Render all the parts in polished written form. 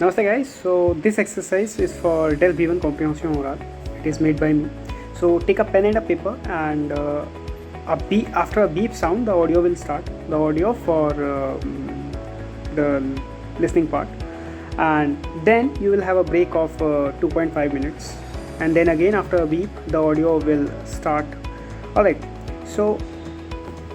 Namaste guys, so this exercise is for DEL B1 Comprehension Oral. It is made by me. So take a pen and a paper and after a beep sound the audio will start. The audio for the listening part, and then you will have a break of 2.5 minutes, and then again after a beep the audio will start. Alright, so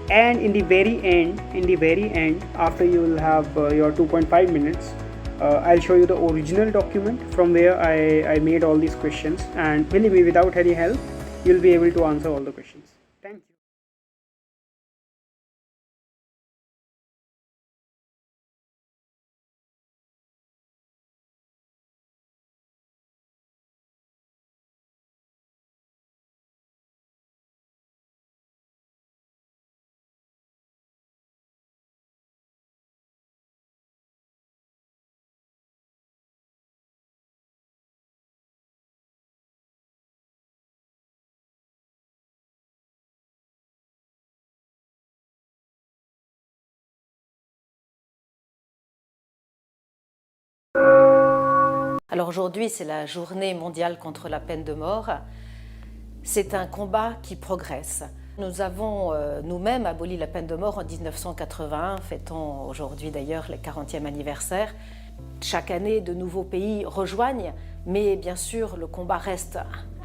and in the very end after you will have your 2.5 minutes, I'll show you the original document from where I made all these questions, and believe me, without any help you'll be able to answer all the questions. Thank you. Alors aujourd'hui, c'est la journée mondiale contre la peine de mort. C'est un combat qui progresse. Nous avons nous-mêmes aboli la peine de mort en 1981, fêtons aujourd'hui d'ailleurs le 40e anniversaire. Chaque année, de nouveaux pays rejoignent, mais bien sûr, le combat reste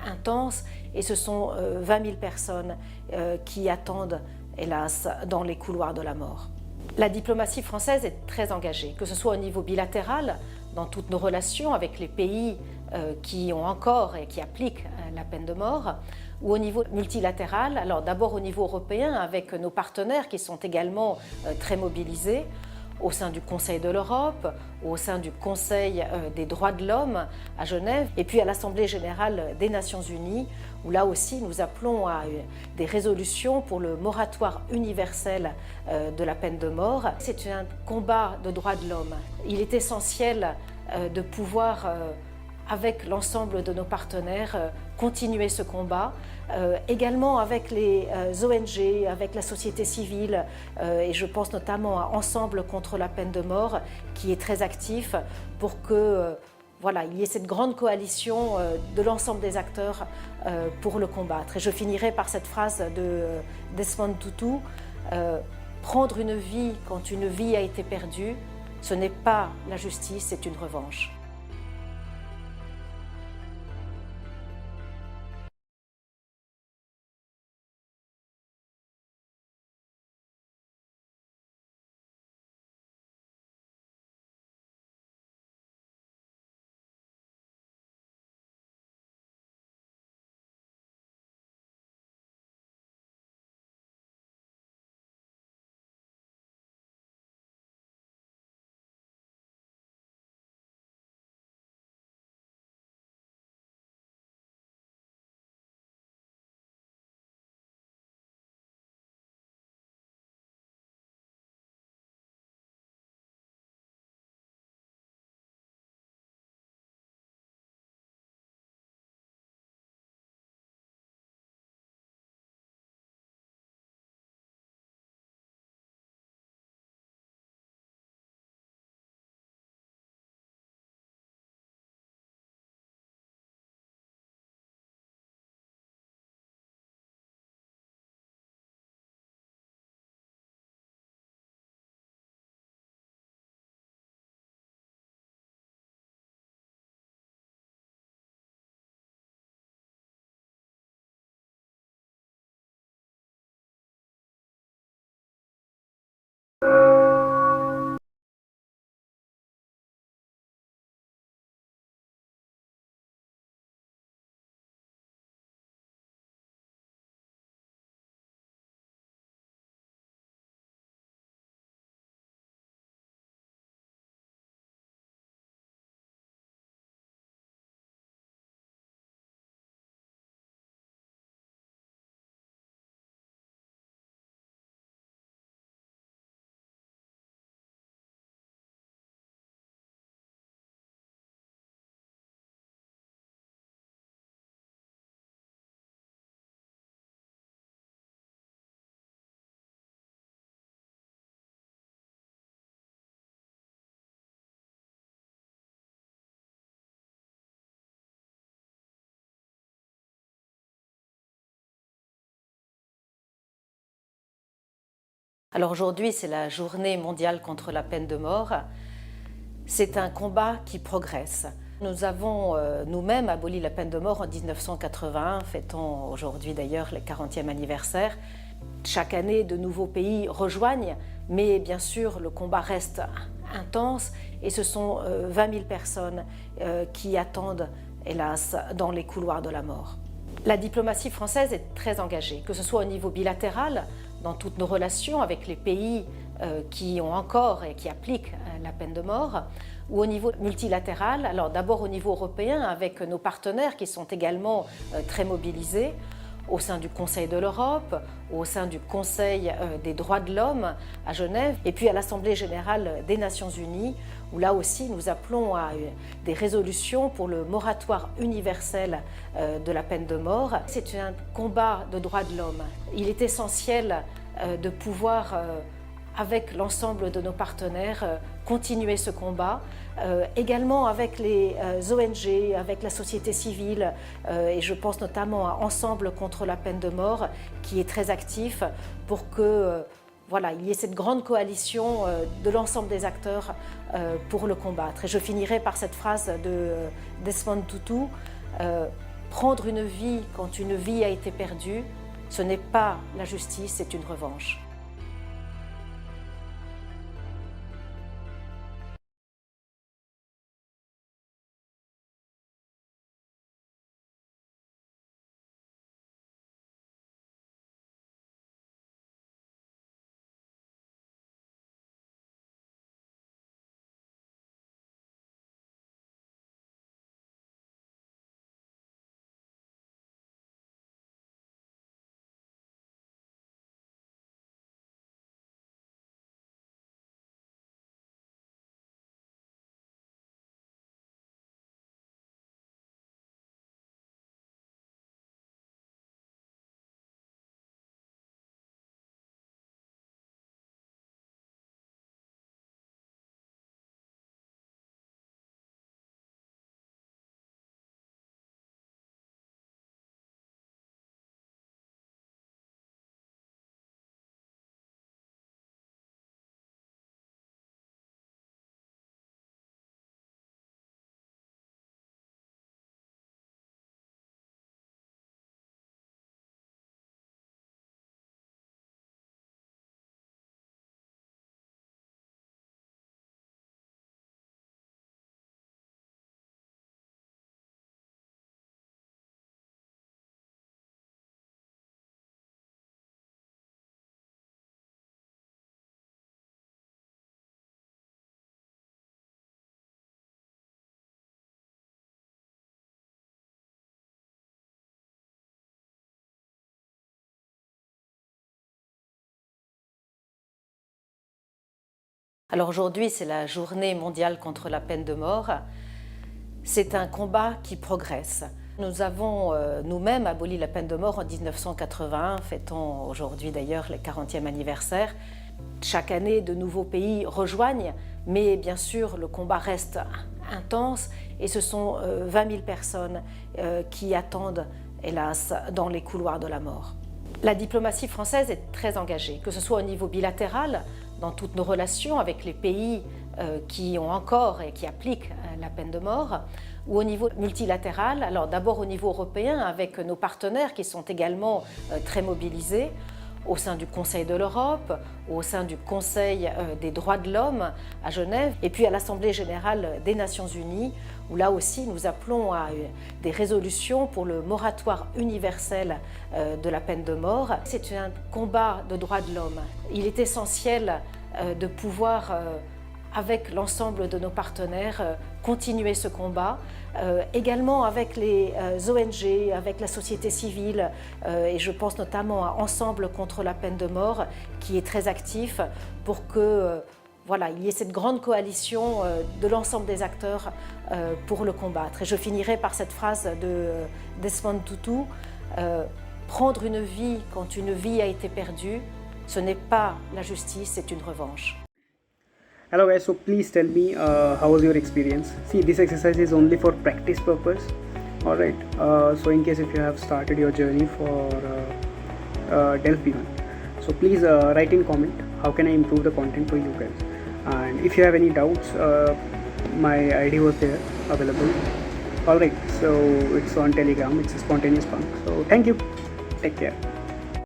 intense et ce sont 20 000 personnes qui attendent, hélas, dans les couloirs de la mort. La diplomatie française est très engagée, que ce soit au niveau bilatéral, dans toutes nos relations avec les pays qui ont encore et qui appliquent la peine de mort, ou au niveau multilatéral, alors d'abord au niveau européen avec nos partenaires qui sont également très mobilisés, au sein du Conseil de l'Europe, au sein du Conseil des droits de l'homme à Genève, et puis à l'Assemblée générale des Nations unies, où là aussi nous appelons à des résolutions pour le moratoire universel de la peine de mort. C'est un combat de droits de l'homme. Il est essentiel de pouvoir, avec l'ensemble de nos partenaires, continuer ce combat, également avec les ONG, avec la société civile, et je pense notamment à Ensemble contre la peine de mort, qui est très actif pour que voilà, il y ait cette grande coalition de l'ensemble des acteurs pour le combattre. Et je finirai par cette phrase de Desmond Tutu, prendre une vie quand une vie a été perdue, ce n'est pas la justice, c'est une revanche. Alors aujourd'hui, c'est la journée mondiale contre la peine de mort. C'est un combat qui progresse. Nous avons nous-mêmes aboli la peine de mort en 1981, fêtons aujourd'hui d'ailleurs le 40e anniversaire. Chaque année, de nouveaux pays rejoignent, mais bien sûr, le combat reste intense et ce sont 20 000 personnes qui attendent, hélas, dans les couloirs de la mort. La diplomatie française est très engagée, que ce soit au niveau bilatéral, dans toutes nos relations avec les pays qui ont encore et qui appliquent la peine de mort, ou au niveau multilatéral, alors d'abord au niveau européen avec nos partenaires qui sont également très mobilisés, au sein du Conseil de l'Europe, au sein du Conseil des droits de l'homme à Genève, et puis à l'Assemblée générale des Nations unies, où là aussi nous appelons à des résolutions pour le moratoire universel de la peine de mort. C'est un combat de droits de l'homme. Il est essentiel de pouvoir, avec l'ensemble de nos partenaires, continuer ce combat, également avec les ONG, avec la société civile, et je pense notamment à Ensemble contre la peine de mort, qui est très actif pour que il y ait cette grande coalition de l'ensemble des acteurs pour le combattre. Et je finirai par cette phrase de Desmond Tutu, prendre une vie quand une vie a été perdue, ce n'est pas la justice, c'est une revanche. Alors aujourd'hui, c'est la journée mondiale contre la peine de mort. C'est un combat qui progresse. Nous avons nous-mêmes aboli la peine de mort en 1981, fêtons aujourd'hui d'ailleurs le 40e anniversaire. Chaque année, de nouveaux pays rejoignent, mais bien sûr, le combat reste intense et ce sont 20 000 personnes qui attendent, hélas, dans les couloirs de la mort. La diplomatie française est très engagée, que ce soit au niveau bilatéral, dans toutes nos relations avec les pays qui ont encore et qui appliquent la peine de mort, ou au niveau multilatéral, alors d'abord au niveau européen avec nos partenaires qui sont également très mobilisés, au sein du Conseil de l'Europe, au sein du Conseil des droits de l'homme à Genève, et puis à l'Assemblée générale des Nations unies, où là aussi nous appelons à des résolutions pour le moratoire universel de la peine de mort. C'est un combat de droits de l'homme. Il est essentiel de pouvoir, avec l'ensemble de nos partenaires, continuer ce combat, également avec les ONG, avec la société civile, et je pense notamment à Ensemble contre la peine de mort, qui est très actif pour que il y ait cette grande coalition de l'ensemble des acteurs pour le combattre. Et je finirai par cette phrase de Desmond Tutu, prendre une vie quand une vie a été perdue, ce n'est pas la justice, c'est une revanche. Hello guys, so please tell me how was your experience. See, this exercise is only for practice purpose. Alright, so in case if you have started your journey for Delft B1, so please write in comment how can I improve the content for you guys. And if you have any doubts, my ID was there available. Alright, so it's on Telegram, it's a spontaneous punk. So thank you, take care.